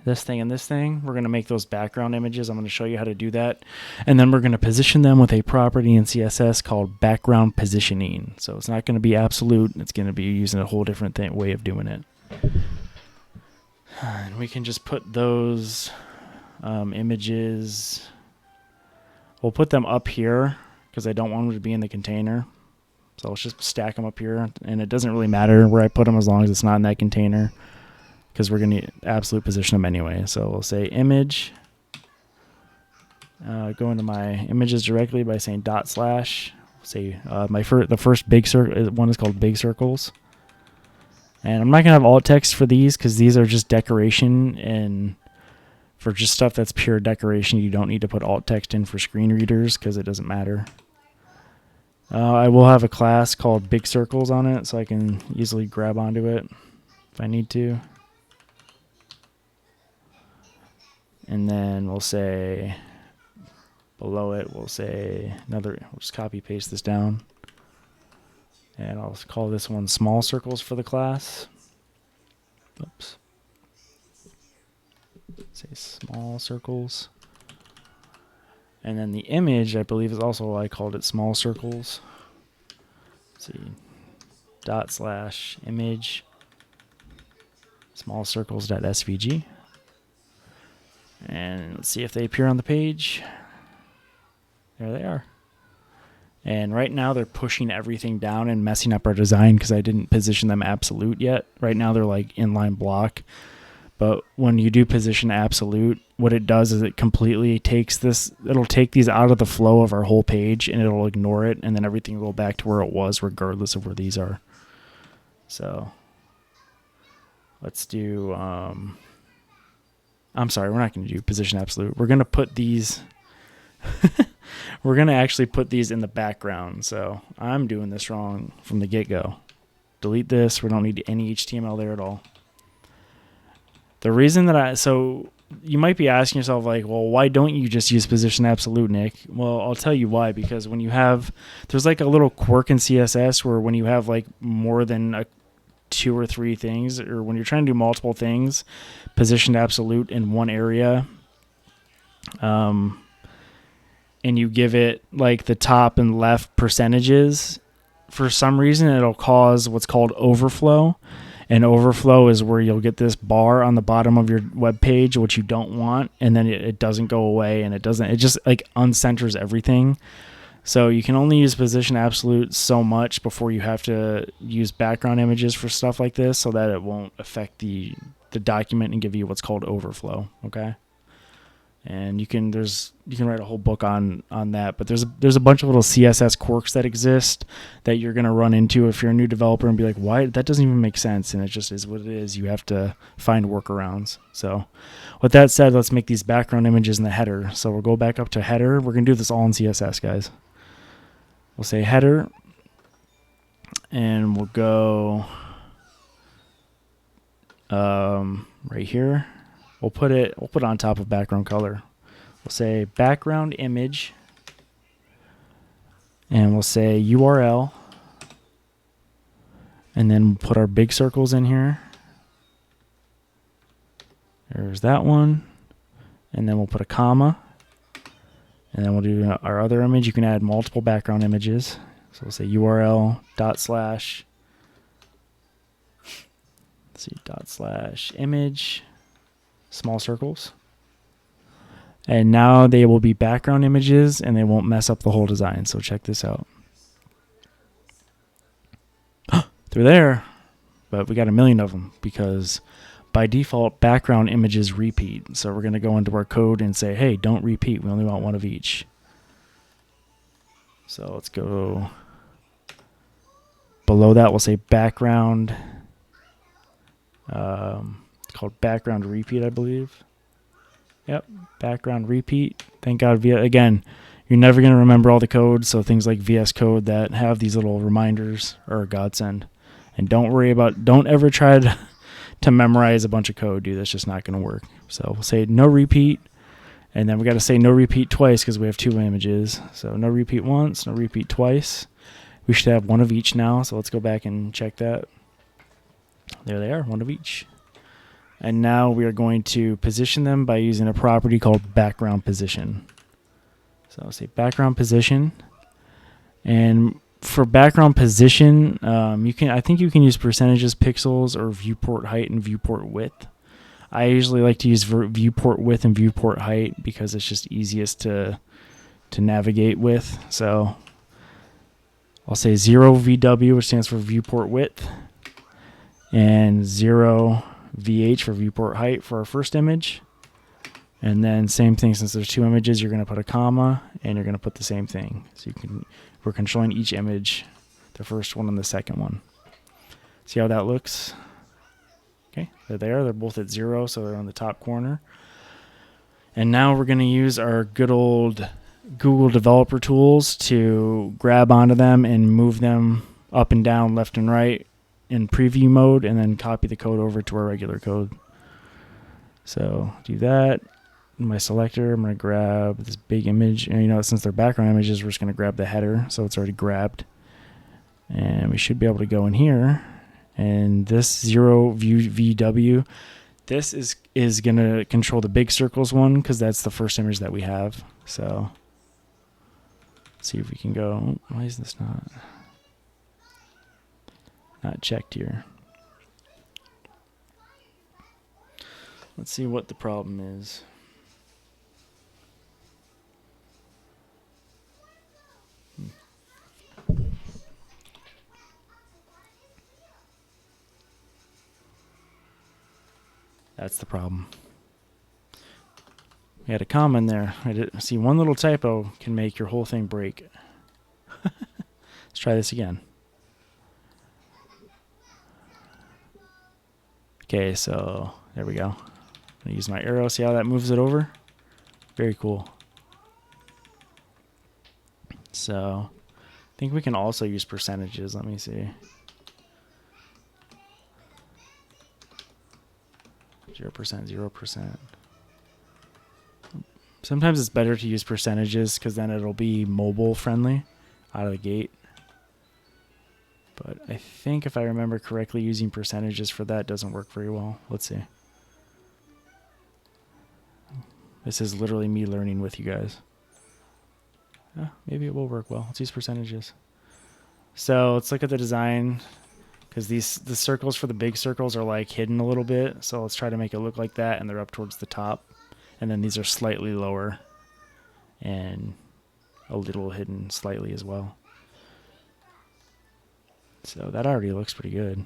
This thing and this thing, we're going to make those background images. I'm going to show you how to do that. And then we're going to position them with a property in CSS called background positioning. So it's not going to be absolute. It's going to be using a whole different way of doing it. And we can just put those images. We'll put them up here because I don't want them to be in the container. So let's just stack them up here. And it doesn't really matter where I put them as long as it's not in that container, because we're going to absolute position them anyway. So we'll say image go into my images directly by saying /. Say the first big circle one is called big circles, and I'm not gonna have alt text for these because these are just decoration, and for just stuff that's pure decoration you don't need to put alt text in for screen readers because it doesn't matter. I will have a class called big circles on it so I can easily grab onto it if I need to. And then we'll say below it, we'll say we'll just copy paste this down. And I'll call this one small circles for the class. Oops. Say small circles. And then the image, I believe, is also I called it small circles. Let's see, / image small circles.svg. And let's see if they appear on the page. There they are. And right now they're pushing everything down and messing up our design because I didn't position them absolute yet. Right now they're like inline block. But when you do position absolute, what it does is it completely takes this, it'll take these out of the flow of our whole page and it'll ignore it, and then everything will go back to where it was regardless of where these are. So let's do, I'm sorry, we're not going to do position absolute. We're going to put these, we're going to actually put these in the background. So I'm doing this wrong from the get-go. Delete this. We don't need any HTML there at all. The reason that so you might be asking yourself like, well, why don't you just use position absolute, Nick? Well, I'll tell you why, because when you have, there's like a little quirk in CSS where when you have like more than 2 or 3 things, or when you're trying to do multiple things, position absolute in one area, and you give it like the top and left percentages, for some reason it'll cause what's called overflow. And overflow is where you'll get this bar on the bottom of your web page, which you don't want, and then it doesn't go away, and it just like uncenters everything. So you can only use position absolute so much before you have to use background images for stuff like this, so that it won't affect the document and give you what's called overflow. Okay. And you can write a whole book on that, but there's a bunch of little CSS quirks that exist that you're going to run into if you're a new developer and be like, why, that doesn't even make sense, and it just is what it is. You have to find workarounds. So with that said, let's make these background images in the header. So we'll go back up to header. We're going to do this all in CSS, guys. We'll say header, and we'll go right here. We'll put it on top of background color. We'll say background image, and we'll say URL, and then we'll put our big circles in here. There's that one, and then we'll put a comma, and then we'll do our other image. You can add multiple background images. So we'll say URL / image small circles, and now they will be background images and they won't mess up the whole design. So check this out. They're there, but we got a million of them because by default background images repeat. So we're going to go into our code and say, hey, don't repeat, we only want one of each. So let's go below that. We'll say background, it's called background repeat, I believe. Yep, background repeat. Thank God. Again, you're never going to remember all the code, so things like VS Code that have these little reminders are a godsend. And don't ever try to memorize a bunch of code, dude. That's just not going to work. So we'll say no repeat, and then we got to say no repeat twice because we have 2 images. So no repeat once, no repeat twice. We should have one of each now, so let's go back and check that. There they are, one of each. And now we are going to position them by using a property called background position. So I'll say background position. And for background position, I think you can use percentages, pixels, or viewport height and viewport width. I usually like to use viewport width and viewport height because it's just easiest to navigate with. So I'll say 0 VW, which stands for viewport width, and 0 VH for viewport height for our first image. And then same thing, since there's two images, you're going to put a comma and you're going to put the same thing. So we're controlling each image, the first one and the second one. See how that looks? Okay, they're there. They're both at 0, so they're on the top corner. And now we're going to use our good old Google developer tools to grab onto them and move them up and down, left and right in preview mode, and then copy the code over to our regular code. So do that. In my selector, I'm going to grab this big image. And since they're background images, we're just going to grab the header, so it's already grabbed. And we should be able to go in here. And this 0 view VW, this is going to control the big circles one, because that's the first image that we have. So let's see if we can go. Why is this not checked here? Let's see what the problem is. That's the problem. We had a comma in there. See, one little typo can make your whole thing break. Let's try this again. Okay, so there we go. I'm gonna use my arrow. See how that moves it over? Very cool. So I think we can also use percentages. Let me see. 0%, 0%. Sometimes it's better to use percentages because then it'll be mobile friendly out of the gate. But I think if I remember correctly, using percentages for that doesn't work very well. Let's see. This is literally me learning with you guys. Maybe it will work well. Let's use percentages. So let's look at the design, because the circles for the big circles are like hidden a little bit. So let's try to make it look like that, and they're up towards the top. And then these are slightly lower and a little hidden slightly as well. So that already looks pretty good.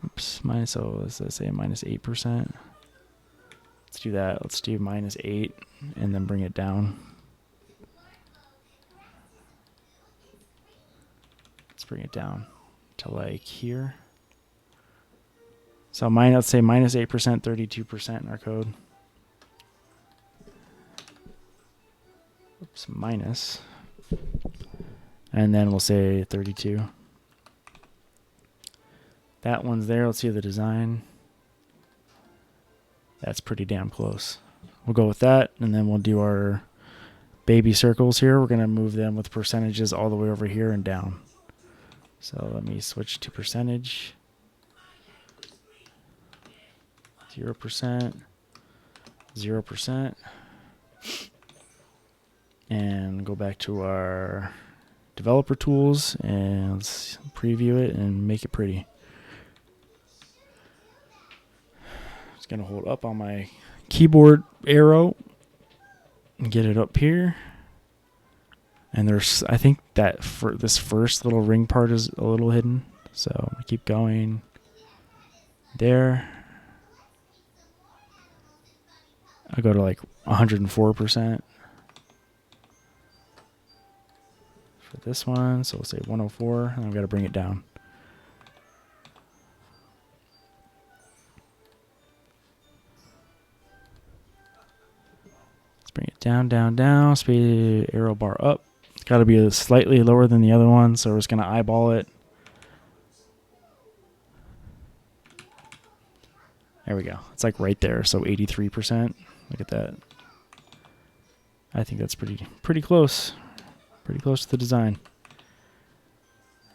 Oops, so let's say -8%. Let's do that. Let's do -8 and then bring it down. Let's bring it down to like here. So let's say -8%, 32% in our code. Oops, minus. And then we'll say 32. That one's there. Let's see the design. That's pretty damn close. We'll go with that, and then we'll do our baby circles here. We're going to move them with percentages all the way over here and down. So let me switch to percentage. 0%, 0%. And go back to our developer tools, and let's preview it and make it pretty. Just going to hold up on my keyboard arrow and get it up here. And I think that for this first little ring part is a little hidden. So I'm going to keep going there. I'll go to like 104% for this one. So we'll say 104, and I've got to bring it down. Let's bring it down, down, down. Speed arrow bar up. It's got to be slightly lower than the other one, so we're just going to eyeball it. There we go. It's like right there, so 83%. Look at that. I think that's pretty close. Pretty close to the design.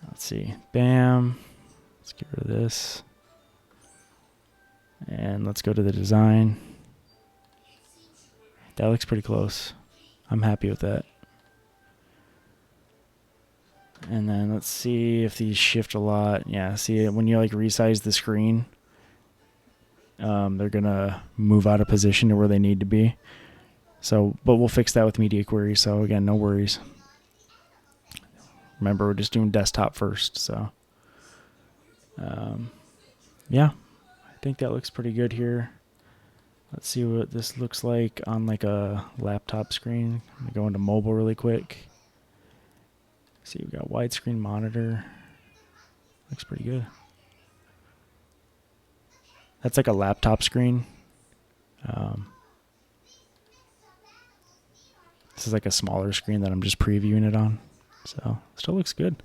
Let's see. Bam. Let's get rid of this. And let's go to the design. That looks pretty close. I'm happy with that. And then let's see if these shift a lot. Yeah, see, when you like resize the screen, they're gonna move out of position to where they need to be. So, but we'll fix that with media query. So again, no worries. Remember, we're just doing desktop first. So, yeah, I think that looks pretty good here. Let's see what this looks like on like a laptop screen. I'm gonna go into mobile really quick. See, we got widescreen monitor. Looks pretty good. That's like a laptop screen. This is like a smaller screen that I'm just previewing it on. So still looks good.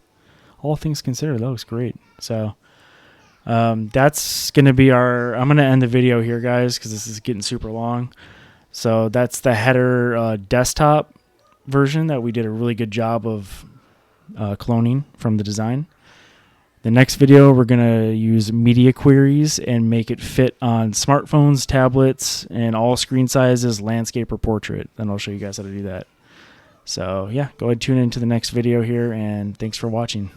All things considered, that looks great. So that's going to be I'm going to end the video here, guys, because this is getting super long. So that's the header desktop version that we did a really good job of cloning from the design. The next video, we're going to use media queries and make it fit on smartphones, tablets, and all screen sizes, landscape or portrait. Then I'll show you guys how to do that. So yeah, go ahead and tune into the next video here, and thanks for watching.